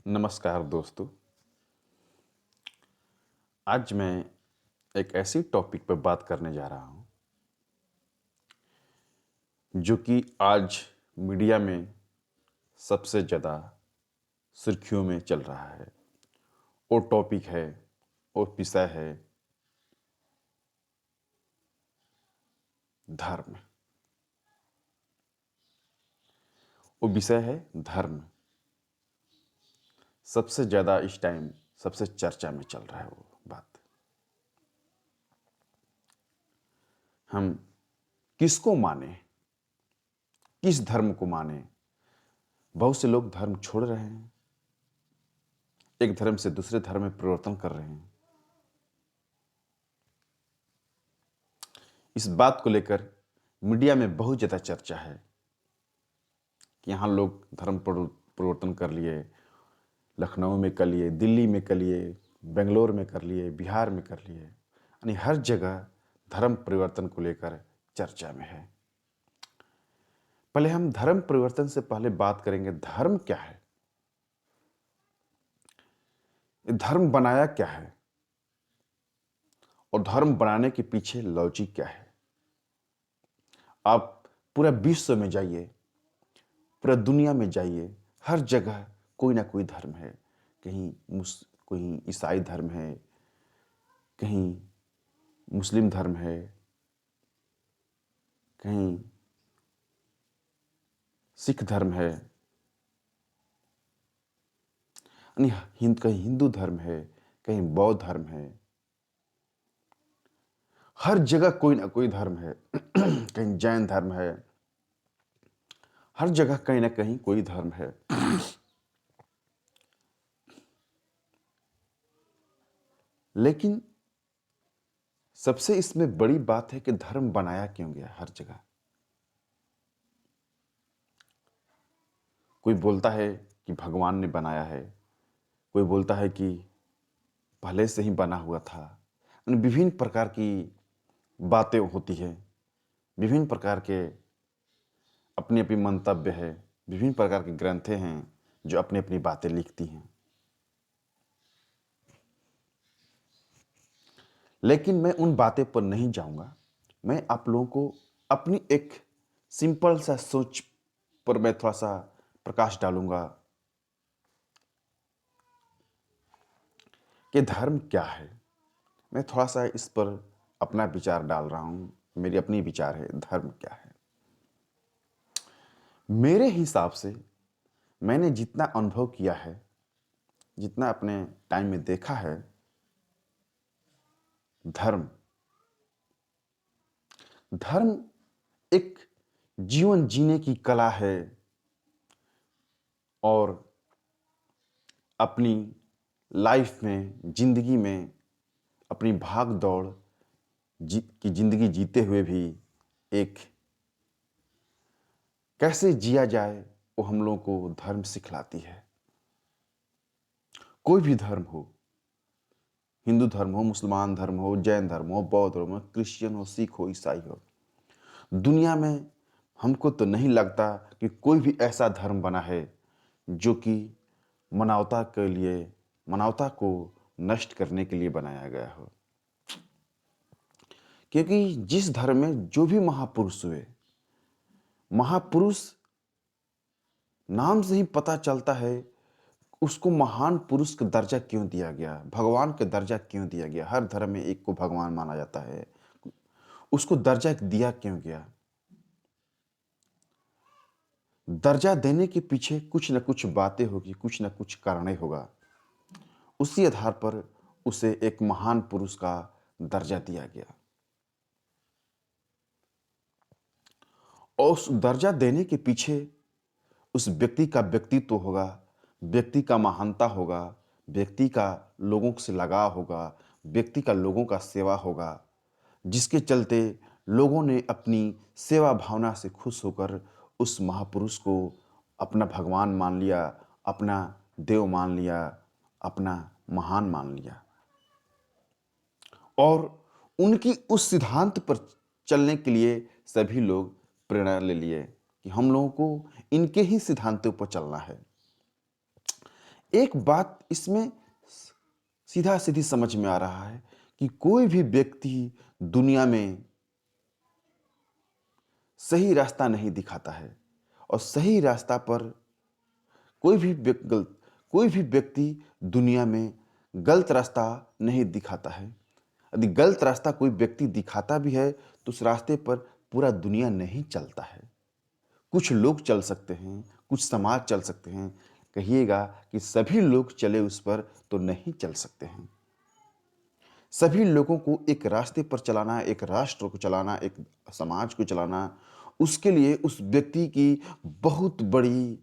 नमस्कार दोस्तों। आज मैं एक ऐसी टॉपिक पर बात करने जा रहा हूँ जो कि आज मीडिया में सबसे ज़्यादा सुर्खियों में चल रहा है। वो टॉपिक है, वो विषय है धर्म। वो विषय है धर्म। सबसे ज़्यादा इस टाइम सबसे चर्चा में चल रहा है वो बात। हम किसको माने, किस धर्म को माने? बहुत से लोग धर्म छोड़ रहे हैं, एक धर्म से दूसरे धर्म में परिवर्तन कर रहे हैं। इस बात को लेकर मीडिया में बहुत ज़्यादा चर्चा है कि यहाँ लोग धर्म परिवर्तन कर लिए, लखनऊ में कर लिए, दिल्ली में कर लिए, बेंगलोर में कर लिए, बिहार में कर लिए, यानी हर जगह धर्म परिवर्तन को लेकर चर्चा में है। पहले हम धर्म परिवर्तन से पहले बात करेंगे, धर्म क्या है, धर्म बनाया क्या है और धर्म बनाने के पीछे लॉजिक क्या है। आप पूरा विश्व में जाइए, पूरा दुनिया में जाइए, हर जगह कोई ना कोई धर्म है। कहीं ईसाई धर्म है, कहीं मुस्लिम धर्म है, कहीं सिख धर्म है, कहीं हिंदू धर्म है, कहीं बौद्ध धर्म है। हर जगह कोई ना कोई धर्म है। कहीं जैन धर्म है, हर जगह कहीं ना कहीं कोई धर्म है। लेकिन सबसे इसमें बड़ी बात है कि धर्म बनाया क्यों गया हर जगह। कोई बोलता है कि भगवान ने बनाया है, कोई बोलता है कि पहले से ही बना हुआ था। विभिन्न प्रकार की बातें होती है, विभिन्न प्रकार के अपने अपनी मंतव्य है, विभिन्न प्रकार के ग्रंथें हैं जो अपनी अपनी बातें लिखती हैं। लेकिन मैं उन बातें पर नहीं जाऊंगा। मैं आप लोगों को अपनी एक सिंपल सा सोच पर मैं थोड़ा सा प्रकाश डालूंगा कि धर्म क्या है। मैं थोड़ा सा इस पर अपना विचार डाल रहा हूं, मेरी अपनी विचार है धर्म क्या है। मेरे हिसाब से मैंने जितना अनुभव किया है, जितना अपने टाइम में देखा है, धर्म धर्म एक जीवन जीने की कला है और अपनी लाइफ में, जिंदगी में, अपनी भाग दौड़ की जिंदगी जीते हुए भी एक कैसे जिया जाए वो हम लोगों को धर्म सिखलाती है। कोई भी धर्म हो, हिंदू धर्म हो, मुसलमान धर्म हो, जैन धर्म हो, बौद्ध धर्म हो, क्रिश्चियन हो, सिख हो, ईसाई हो, दुनिया में हमको तो नहीं लगता कि कोई भी ऐसा धर्म बना है जो कि मानवता के लिए, मानवता को नष्ट करने के लिए बनाया गया हो। क्योंकि जिस धर्म में जो भी महापुरुष हुए, महापुरुष नाम से ही पता चलता है उसको महान पुरुष का दर्जा क्यों दिया गया, भगवान का दर्जा क्यों दिया गया। हर धर्म में एक को भगवान माना जाता है, उसको दर्जा दिया क्यों गया। दर्जा देने के पीछे कुछ न कुछ बातें होगी, कुछ न कुछ कारण होगा। उसी आधार पर उसे एक महान पुरुष का दर्जा दिया गया और उस दर्जा देने के पीछे उस व्यक्ति का व्यक्तित्व होगा, व्यक्ति का महानता होगा, व्यक्ति का लोगों से लगाव होगा, व्यक्ति का लोगों का सेवा होगा, जिसके चलते लोगों ने अपनी सेवा भावना से खुश होकर उस महापुरुष को अपना भगवान मान लिया, अपना देव मान लिया, अपना महान मान लिया और उनकी उस सिद्धांत पर चलने के लिए सभी लोग प्रेरणा ले लिए कि हम लोगों को इनके ही सिद्धांतों पर चलना है। एक बात इसमें सीधा सीधी समझ में आ रहा है कि कोई भी व्यक्ति दुनिया में सही रास्ता नहीं दिखाता है, और सही रास्ता पर कोई भी व्यक्ति दुनिया में गलत रास्ता नहीं दिखाता है। यदि गलत रास्ता कोई व्यक्ति दिखाता भी है तो उस रास्ते पर पूरा दुनिया नहीं चलता है। कुछ लोग चल सकते हैं, कुछ समाज चल सकते हैं। कहिएगा कि सभी लोग चले उस पर तो नहीं चल सकते हैं। सभी लोगों को एक रास्ते पर चलाना, एक राष्ट्र को चलाना, एक समाज को चलाना, उसके लिए उस व्यक्ति की बहुत बड़ी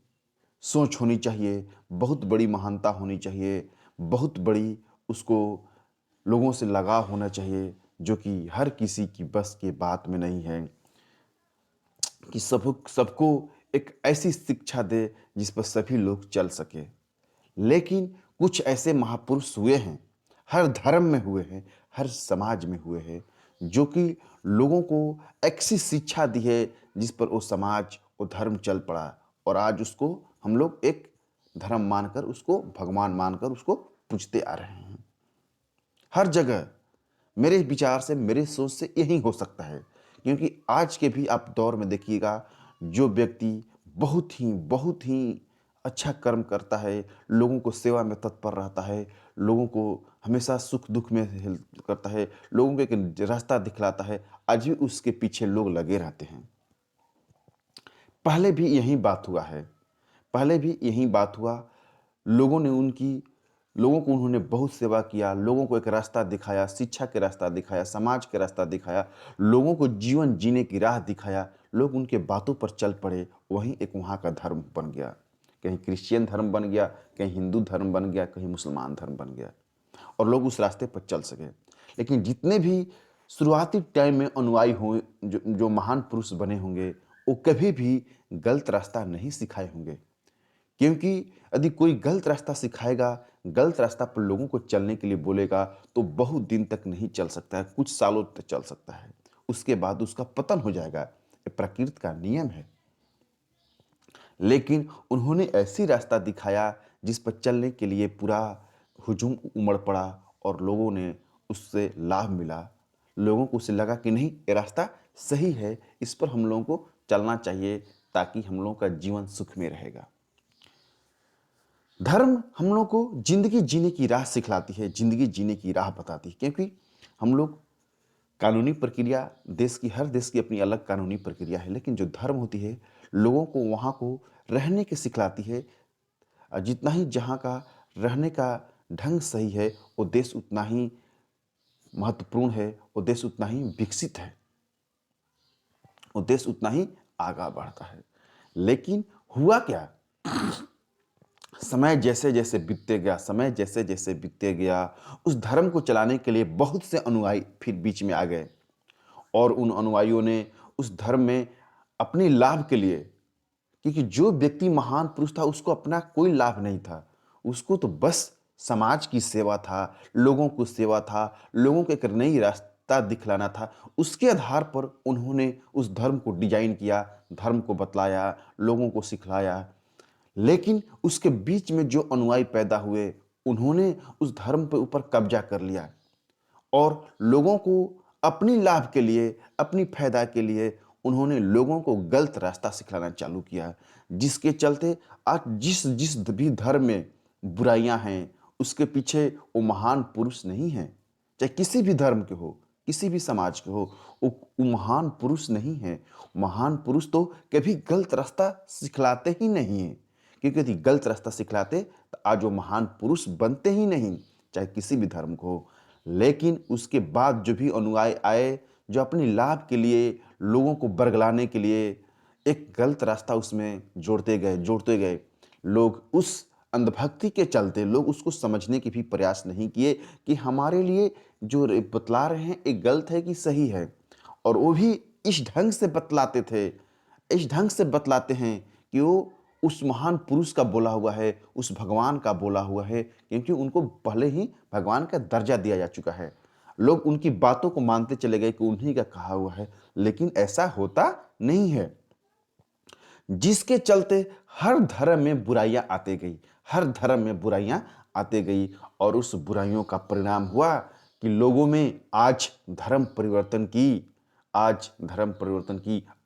सोच होनी चाहिए, बहुत बड़ी महानता होनी चाहिए, बहुत बड़ी उसको लोगों से लगाव होना चाहिए, जो कि हर किसी की बस की बात में नहीं है कि सबको एक ऐसी शिक्षा दे जिस पर सभी लोग चल सके। लेकिन कुछ ऐसे महापुरुष हुए हैं, हर धर्म में हुए हैं, हर समाज में हुए हैं, जो कि लोगों को ऐसी शिक्षा दी है जिस पर वो समाज वो धर्म चल पड़ा, और आज उसको हम लोग एक धर्म मानकर, उसको भगवान मानकर उसको पूजते आ रहे हैं। हर जगह मेरे विचार से, मेरे सोच से यही हो सकता है, क्योंकि आज के भी आप दौर में देखिएगा, जो व्यक्ति बहुत ही अच्छा कर्म करता है, लोगों को सेवा में तत्पर रहता है, लोगों को हमेशा सुख दुख में हेल्प करता है, लोगों को एक रास्ता दिखलाता है, आज भी उसके पीछे लोग लगे रहते हैं। पहले भी यही बात हुआ है, पहले भी यही बात हुआ। लोगों को उन्होंने बहुत सेवा किया, लोगों को एक रास्ता दिखाया, शिक्षा के रास्ता दिखाया, समाज के रास्ता दिखाया, लोगों को जीवन जीने की राह दिखाया। लोग उनके बातों पर चल पड़े, वहीं एक वहाँ का धर्म बन गया। कहीं क्रिश्चियन धर्म बन गया, कहीं हिंदू धर्म बन गया, कहीं मुसलमान धर्म बन गया, और लोग उस रास्ते पर चल सके। लेकिन जितने भी शुरुआती टाइम में अनुयायी हुए, जो महान पुरुष बने होंगे, वो कभी भी गलत रास्ता नहीं सिखाए होंगे। क्योंकि यदि कोई गलत रास्ता सिखाएगा, गलत रास्ता पर लोगों को चलने के लिए बोलेगा, तो बहुत दिन तक नहीं चल सकता है, कुछ सालों तक चल सकता है, उसके बाद उसका पतन हो जाएगा। ये प्रकृति का नियम है। लेकिन उन्होंने ऐसी रास्ता दिखाया जिस पर चलने के लिए पूरा हुजूम उमड़ पड़ा, और लोगों ने उससे लाभ मिला। लोगों को उससे लगा कि नहीं, ये रास्ता सही है, इस पर हम लोगों को चलना चाहिए, ताकि हम लोगों का जीवन सुख में रहेगा। धर्म हम लोग को जिंदगी जीने की राह सिखलाती है, जिंदगी जीने की राह बताती है। क्योंकि हम लोग कानूनी प्रक्रिया, हर देश की अपनी अलग कानूनी प्रक्रिया है, लेकिन जो धर्म होती है, लोगों को वहाँ को रहने के सिखलाती है। जितना ही जहाँ का रहने का ढंग सही है, वो देश उतना ही महत्वपूर्ण है, वो देश उतना ही विकसित है, वो देश उतना ही आगा बढ़ता है। लेकिन हुआ क्या, समय जैसे जैसे बीतते गया, उस धर्म को चलाने के लिए बहुत से अनुयायी फिर बीच में आ गए, और उन अनुयायियों ने उस धर्म में अपने लाभ के लिए, क्योंकि जो व्यक्ति महान पुरुष था उसको अपना कोई लाभ नहीं था, उसको तो बस समाज की सेवा था, लोगों को सेवा था, लोगों को एक नई रास्ता दिखलाना था। उसके आधार पर उन्होंने उस धर्म को डिजाइन किया, धर्म को बतलाया, लोगों को सिखलाया। लेकिन उसके बीच में जो अनुयायी पैदा हुए, उन्होंने उस धर्म पर ऊपर कब्जा कर लिया, और लोगों को अपनी लाभ के लिए, अपनी फायदा के लिए उन्होंने लोगों को गलत रास्ता सिखलाना चालू किया, जिसके चलते आज जिस जिस भी धर्म में बुराइयां हैं, उसके पीछे वो महान पुरुष नहीं है। चाहे किसी भी धर्म के हो, किसी भी समाज के हो, वो महान पुरुष नहीं है। महान पुरुष तो कभी गलत रास्ता सिखलाते ही नहीं है, क्योंकि यदि गलत रास्ता सिखलाते तो आज वो महान पुरुष बनते ही नहीं, चाहे किसी भी धर्म को हो। लेकिन उसके बाद जो भी अनुयायी आए, जो अपने लाभ के लिए, लोगों को बरगलाने के लिए एक गलत रास्ता उसमें जोड़ते गए, लोग उस अंधभक्ति के चलते लोग उसको समझने के भी प्रयास नहीं किए कि हमारे लिए जो बतला रहे हैं एक गलत है कि सही है। और वो भी इस ढंग से बतलाते थे, इस ढंग से बतलाते हैं कि वो उस महान पुरुष का बोला हुआ है, उस भगवान का बोला हुआ है, क्योंकि उनको पहले ही भगवान का दर्जा दिया जा चुका है। लोग उनकी बातों को मानते चले गए कि उन्हीं का कहा हुआ है, लेकिन ऐसा होता नहीं है। जिसके चलते हर धर्म में बुराइयां आते गई, हर धर्म में बुराइयां आते गई और उस बुराइयों का परिणाम हुआ कि लोगों में आज धर्म परिवर्तन की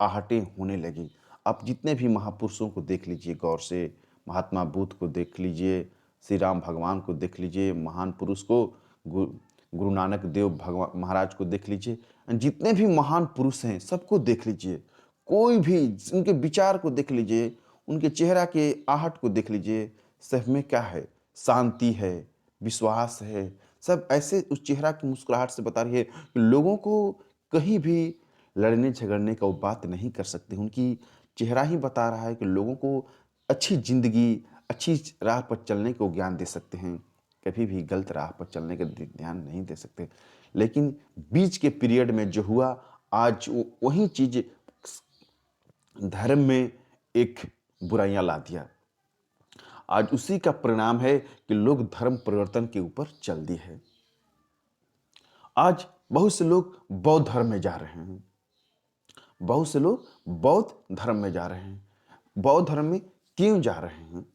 आहटें होने लगी। आप जितने भी महापुरुषों को देख लीजिए गौर से, महात्मा बुद्ध को देख लीजिए, श्री राम भगवान को देख लीजिए, महान पुरुष को गुरु नानक देव भगवान महाराज को देख लीजिए, जितने भी महान पुरुष हैं सबको देख लीजिए, कोई भी उनके विचार को देख लीजिए, उनके चेहरा के आहट को देख लीजिए, सब में क्या है? शांति है, विश्वास है। सब ऐसे उस चेहरा की मुस्कुराहट से बता रही है कि लोगों को कहीं भी लड़ने झगड़ने का वो बात नहीं कर सकते। उनकी चेहरा ही बता रहा है कि लोगों को अच्छी ज़िंदगी, अच्छी राह पर चलने को ज्ञान दे सकते हैं, कभी भी गलत राह पर चलने का ध्यान नहीं दे सकते। लेकिन बीच के पीरियड में जो हुआ, आज वही चीज़ धर्म में एक बुराइयां ला दिया। आज उसी का परिणाम है कि लोग धर्म परिवर्तन के ऊपर चल दिए हैं। आज बहुत से लोग बौद्ध धर्म में जा रहे हैं, बहुत से लोग बौद्ध धर्म में जा रहे हैं। बौद्ध धर्म में क्यों जा रहे हैं?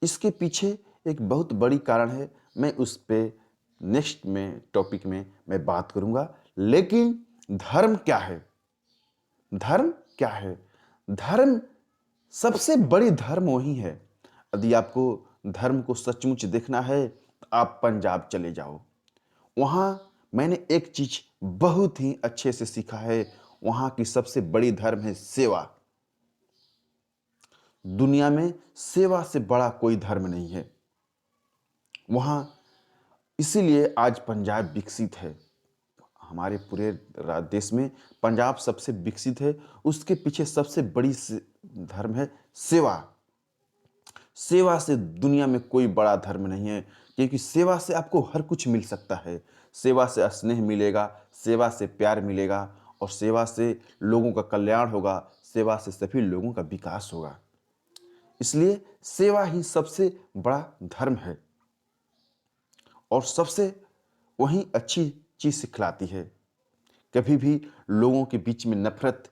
इसके पीछे एक बहुत बड़ी कारण है। मैं उस पे नेक्स्ट में टॉपिक में मैं बात करूंगा। लेकिन धर्म क्या है? धर्म क्या है? धर्म, सबसे बड़ी धर्म वही है। यदि आपको धर्म को सचमुच देखना है तो आप पंजाब चले जाओ। वहाँ मैंने एक चीज बहुत ही अच्छे से सीखा है। वहाँ की सबसे बड़ी धर्म है सेवा। दुनिया में सेवा से बड़ा कोई धर्म नहीं है वहाँ। इसीलिए आज पंजाब विकसित है। हमारे पूरे देश में पंजाब सबसे विकसित है। उसके पीछे सबसे बड़ी धर्म है सेवा। सेवा से दुनिया में कोई बड़ा धर्म नहीं है, क्योंकि सेवा से आपको हर कुछ मिल सकता है। सेवा से स्नेह मिलेगा, सेवा से प्यार मिलेगा, और सेवा से लोगों का कल्याण होगा, सेवा से सभी लोगों का विकास होगा। इसलिए सेवा ही सबसे बड़ा धर्म है और सबसे वही अच्छी चीज सिखलाती है। कभी भी लोगों के बीच में नफरत,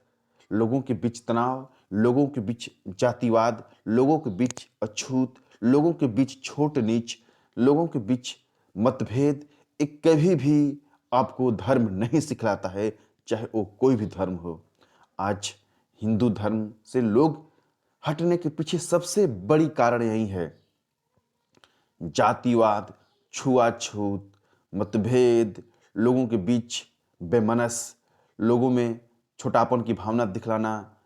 लोगों के बीच तनाव, लोगों के बीच जातिवाद, लोगों के बीच अछूत, लोगों के बीच छोट नीच, लोगों के बीच मतभेद, एक कभी भी आपको धर्म नहीं सिखलाता है, चाहे वो कोई भी धर्म हो। आज हिंदू धर्म से लोग हटने के पीछे सबसे बड़ी कारण यही है। जातिवाद, छुआछूत, मतभेद, लोगों के बीच बेमनस, लोगों में छोटापन की भावना दिखलाना,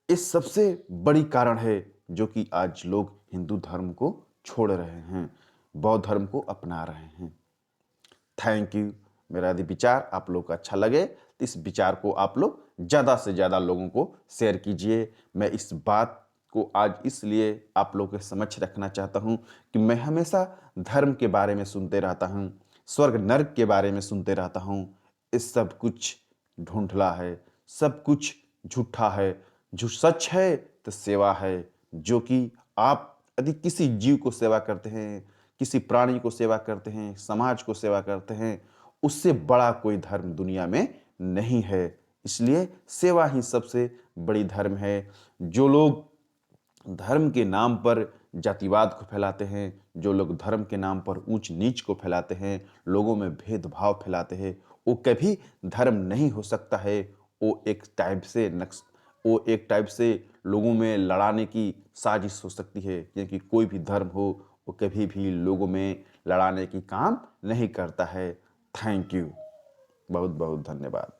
इस सबसे बड़ी कारण है जो कि आज लोग हिंदू धर्म को छोड़ रहे हैं, बौद्ध धर्म को अपना रहे हैं। Thank you. मेरा यदि विचार आप लोग को अच्छा लगे तो इस विचार को आप लोग ज़्यादा से ज़्यादा लोगों को शेयर कीजिए। मैं इस बात को आज इसलिए आप लोगों के समक्ष रखना चाहता हूं कि मैं हमेशा धर्म के बारे में सुनते रहता हूं, स्वर्ग नर्क के बारे में सुनते रहता हूं। इस सब कुछ ढूंढला है, सब कुछ झूठा है। जो सच है तो सेवा है, जो कि आप यदि किसी जीव को सेवा करते हैं, किसी प्राणी को सेवा करते हैं, समाज को सेवा करते हैं, उससे बड़ा कोई धर्म दुनिया में नहीं है। इसलिए सेवा ही सबसे बड़ी धर्म है। जो लोग धर्म के नाम पर जातिवाद को फैलाते हैं, जो लोग धर्म के नाम पर ऊंच नीच को फैलाते हैं, लोगों में भेदभाव फैलाते हैं, वो कभी धर्म नहीं हो सकता है। वो एक टाइप से लोगों में लड़ाने की साजिश हो सकती है, क्योंकि कोई भी धर्म हो वो कभी भी लोगों में लड़ाने की काम नहीं करता है। Thank you. बहुत बहुत धन्यवाद।